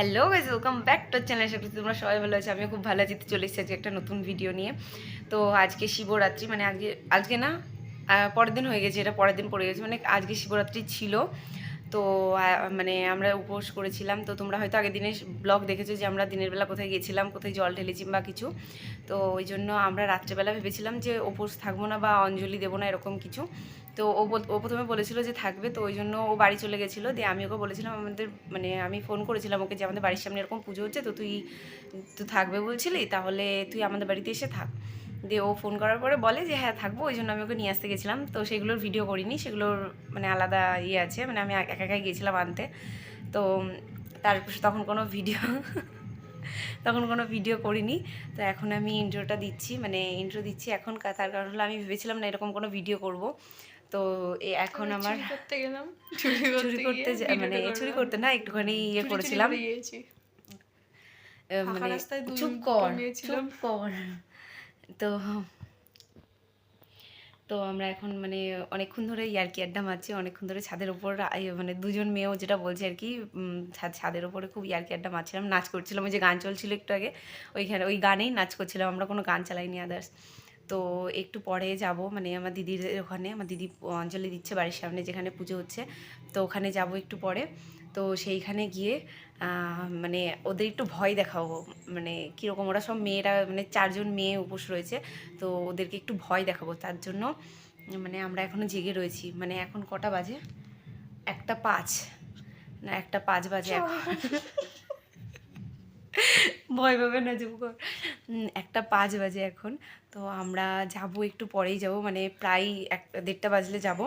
Hello guys, welcome back to channel. আশা করি তোমরা সবাই ভালো আছো। আমি খুব ভালো আছি। চলে এসেছি আজকে একটা নতুন ভিডিও নিয়ে। তো আজকে শিবরাত্রি, মানে আজকে না, পরের দিন হয়ে গেছে, এটা পরের দিন পড়ে গেছে, মানে আজকে শিবরাত্রি ছিল। তো মানে আমরা উপোস করেছিলাম। তো তোমরা হয়তো আগের দিনের ব্লগ দেখেছো যে আমরা দিনের বেলা কোথায় গেছিলাম, কোথায় জল ঢেলেছি বা কিছু। তো ওই জন্য আমরা রাত্রেবেলা ভেবেছিলাম যে উপোস থাকবো না বা অঞ্জলি দেবো না, এরকম কিছু। তো ও প্রথমে বলেছিল যে থাকবে, তো ওই জন্য ও বাড়ি চলে গেছিলো। দিয়ে আমি ওকে বলেছিলাম, মানে আমি ফোন করেছিলাম ওকে যে আমাদের বাড়ির সামনে এরকম পুজো হচ্ছে, তো তুই থাকবে বলছিলি, তাহলে তুই আমাদের বাড়িতে এসে থাক। দিয়ে ও ফোন করার পরে বলে যে হ্যাঁ থাকবো। ওই জন্য আমি ওকে নিয়ে আসতে গেছিলাম। তো সেগুলোর ভিডিও করিনি, সেগুলোর মানে আলাদা ইয়ে আছে, মানে আমি একা একাই গিয়েছিলাম আনতে। তো তারপর তখন কোনো ভিডিও করিনি। তো এখন আমি ইন্ট্রোটা দিচ্ছি, মানে ইন্ট্রো দিচ্ছি এখন। তার কারণ হলো আমি ভেবেছিলাম না এরকম কোনো ভিডিও করব। তো এখন আমার করতে গেলাম, মানে চুরি করতে না, একটুখানি ইয়ে করেছিলাম, মানে চুপ কর চুপ কর। তো তো আমরা এখন মানে অনেকক্ষণ ধরে ইয়ার্কি আড্ডা মারছি, অনেকক্ষণ ধরে ছাদের ওপর, মানে দুজন মেয়েও যেটা বলছে আর কি, ছাদের ওপরে খুব ইয়ার্কি আড্ডা মারছিলাম, নাচ করছিলাম। ওই যে গান চলছিল একটু আগে, ওইখানে ওই গানেই নাচ করছিলাম আমরা, কোনো গান চালাইনি আদার্স। তো একটু পরে যাব, মানে আমার দিদির ওখানে, আমার দিদি অঞ্জলি দিচ্ছে বাড়ির সামনে যেখানে পুজো হচ্ছে, তো ওখানে যাব একটু পরে। তো সেইখানে গিয়ে মানে ওদের একটু ভয় দেখাবো, মানে কীরকম ওরা সব মেয়েরা, মানে 4জন মেয়ে উপোস রয়েছে, তো ওদেরকে একটু ভয় দেখাবো। তার জন্য মানে আমরা এখনও জেগে রয়েছি। মানে এখন কটা বাজে? 1:05 না 1:05 বাজে এখন। ভয় পাবে না, চুপ কর। 1:05 বাজে এখন। তো আমরা যাব, একটু পরেই যাব, মানে প্রায় 1:30 বাজলে যাব।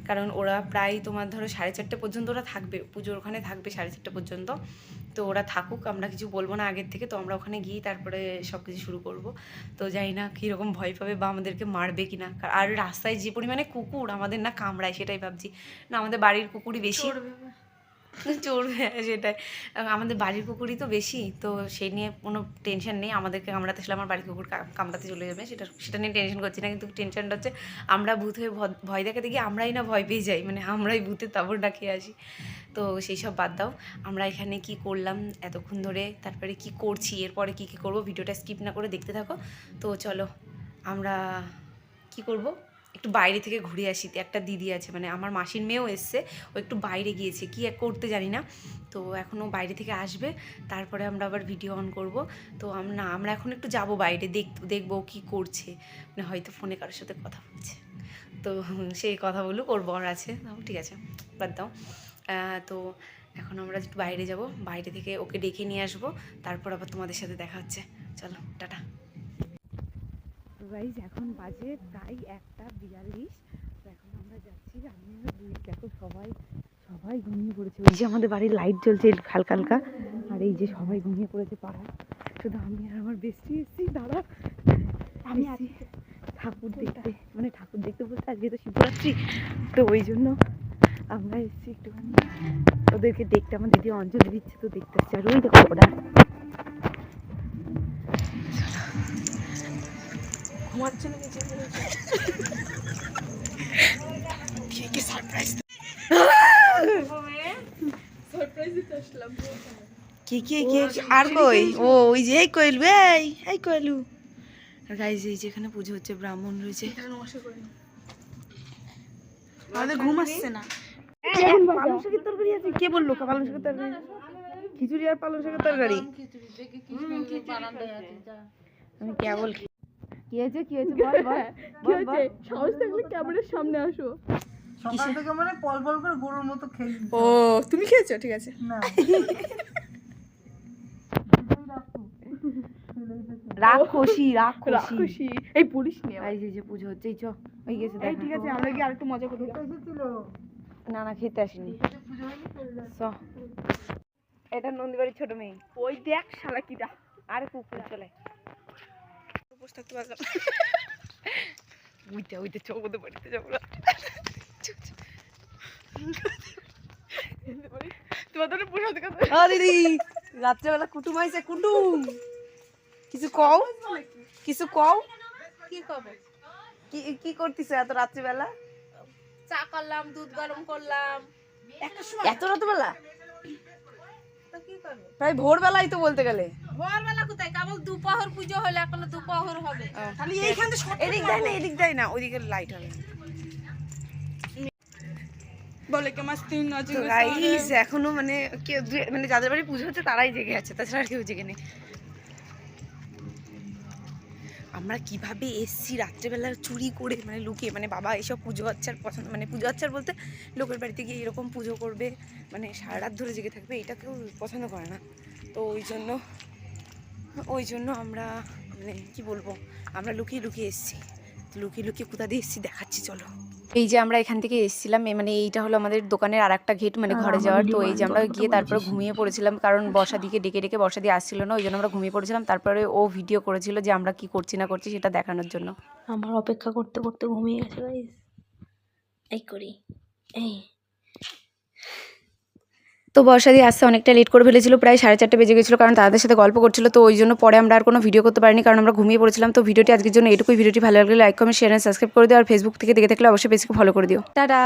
কারণ ওরা প্রায় তোমার ধরো 4:30 পর্যন্ত ওরা থাকবে, পুজোর ওখানে থাকবে 4:30 পর্যন্ত। তো ওরা থাকুক, আমরা কিছু বলবো না আগের থেকে। তো আমরা ওখানে গিয়ে তারপরে সব কিছু শুরু করব। তো জানি না কীরকম ভয় পাবে বা আমাদেরকে মারবে কি না। আর রাস্তায় যে পরিমাণে কুকুর আমাদের না কামড়ায়, সেটাই ভাবছি। না, আমাদের বাড়ির কুকুরই বেশি চড়বে, সেটাই। আমাদের বাড়ির কুকুরই তো বেশি, তো সেই নিয়ে কোনো টেনশন নেই। আমাদেরকে কামড়াতে আসলে আমার বাড়ির কুকুর কামড়াতে চলে যাবে, সেটা নিয়ে টেনশন করছি না। কিন্তু টেনশনটা হচ্ছে আমরা ভূত হয়ে ভয় দেখাতে গিয়ে আমরাই না ভয় পেয়ে যাই, মানে আমরাই ভূতের তাবড় ডাকিয়ে আসি। তো সেই সব বাদ দাও। আমরা এখানে কি করলাম এতক্ষণ ধরে, তারপরে কি করছি, এরপরে কি করবো, ভিডিওটা স্কিপ না করে দেখতে থাকো। তো চলো আমরা কি করব, একটু বাইরে থেকে ঘুরে আসি। একটা দিদি আছে, মানে আমার মাসির মেয়েও এসছে, ও একটু বাইরে গিয়েছে, কি করতে জানি না। তো এখনও বাইরে থেকে আসবে, তারপরে আমরা আবার ভিডিও অন করব। তো আমরা এখন একটু যাব বাইরে, দেখবো কি করছে, মানে হয়তো ফোনে কারোর সাথে কথা বলছে। তো সেই কথা বলুক, ওর বর আছে, ঠিক আছে, বাদ দাও। তো এখন আমরা একটু বাইরে যাব, বাইরে থেকে ওকে ডেকে নিয়ে আসবো, তারপর আবার তোমাদের সাথে দেখা হচ্ছে। চলো, টাটা। গাইজ এখন বাজে প্রায় 1:42। তো এখন আমরা যাচ্ছি, আমি দেখো সবাই ঘুমিয়ে পড়েছে। ওই যে আমাদের বাড়ির লাইট জ্বলছে হালকা হালকা, আর এই যে সবাই ঘুমিয়ে পড়েছে পাড়ায়, শুধু আমি আর আমার বেস্টি এসেছি। দাঁড়া, আমি ঠাকুর দেখতে, মানে ঠাকুর দেখতে বলতে আজকে তো শিবরাত্রি, তো ওই জন্য আমরা এসেছি একটুখানি ওদেরকে দেখতে। আমার দিদি অঞ্জলি দিচ্ছে, তো দেখতে আসছে। আর ওই দেখো ওরা ঘুমাচ্ছে না, আর কই ও ওই যে এই কইলু, এই কইলু গাইজ, এই যেখানে পুজো হচ্ছে, ব্রাহ্মণ রয়েছে। আমাদের ঘুম আসছে না। পালং শাকের তরকারি আছে, কে বললো পালং শাকের তরকারি? খিচুড়ি আর পালং শাকের তরকারি। আমি কেবল কি হয়েছে বল সাহস থাকলে ক্যামেরার সামনে আসো। সকাল থেকে মানে পল পল করে গরুর মতো খেলি। ও তুমি খেয়েছো? ঠিক আছে। না রাক্ষসী এই পুলিশ নিয়ে এই যে পুজো হচ্ছে, এই চ হয়ে গেছে। এই ঠিক আছে, আমরা কি আরেকটু মজা করব? এসেছিল না খেতে আসিনি। এটা নন্দীবাড়ির ছোট মেয়ে। ওই দেখ শালা কিটা, আরে কুকুর চলে বসে থাকতে পারলাম। ওইটা চোখ ওদের বাড়িতে যাবো না। তোমাদের বসে থাকতে দিদি রাত্রেবেলা কুটুম আইছে, কুটুম কিছু কও, কিছু কও। কি করবে? কি করতেছ এত রাত্রিবেলা? চা করলাম, দুধ গরম করলাম। এত রাতবেলা? তো কি প্রায় ভোরবেলায় তো বলতে গেলে। ভোরবেলা কোথায়, কেবল দুপুর পুজো হলে এখনো দুপুর হবে। খালি এইখানে এদিক দেয় না, এদিক দেয় না, ওইদিকে লাইট হবে। বলে কে মাস 3 নাচি তো গাইস এখনো মানে কেউ মানে যাদের বাড়ি পুজো হচ্ছে তারাই জেগে আছে, তাছাড়া আর কেউ জেগে নেই। আমরা কিভাবে এসছি রাত্রেবেলা চুরি করে, মানে লুকিয়ে, মানে বাবা এসব পুজো আচ্চার পছন্দ, মানে পুজো আচ্চার বলতে লোকের বাড়িতে গিয়ে এরকম পুজো করবে, মানে সারা রাত ধরে জেগে থাকবে, এটা কেউ পছন্দ করে না। তো ওই জন্য আমরা মানে কি বলবো, আমরা লুকিয়ে লুকিয়ে এসছি। তো লুকিয়ে লুকিয়ে কোথা দিয়ে এসছি দেখাচ্ছি, চলো। এই যে আমরা এখান থেকে এসেছিলাম, মানে এইটা হলো আমাদের দোকানের আর একটা গেট, মানে ঘরে যাওয়ার। তো এই যে আমরা গিয়ে তারপরে ঘুমিয়ে পড়েছিলাম, কারণ বর্ষাদিকে ডেকে ডেকে বর্ষাদি আসছিল না, ওই জন্য আমরা ঘুমিয়ে পড়েছিলাম। তারপরে ও ভিডিও করেছিল যে আমরা কি করছি না করছি সেটা দেখানোর জন্য। আমার অপেক্ষা করতে করতে ঘুমিয়ে গেছে গাইস। এই করি এই তো বর্ষাদি আসতে অনেকটা লেট করে ফেলেছিল, প্রায় 4:30 বেজে গেছিলো, কারণ তাদের সাথে গল্প করছিল। তো ওই জন্য পরে আমরা আর কোনো ভিডিও করতে পারিনি, কারণ আমরা ঘুমিয়ে পড়েছিলাম। তো ভিডিওটি আজকের জন্য এটুকুই। ভিডিওটি ভালো লাগলে like comment share and subscribe করে দিও, আর ফেসবুক থেকে দেখে থাকলে অবশ্যই পেজকে ফলো করে দিও। টাটা।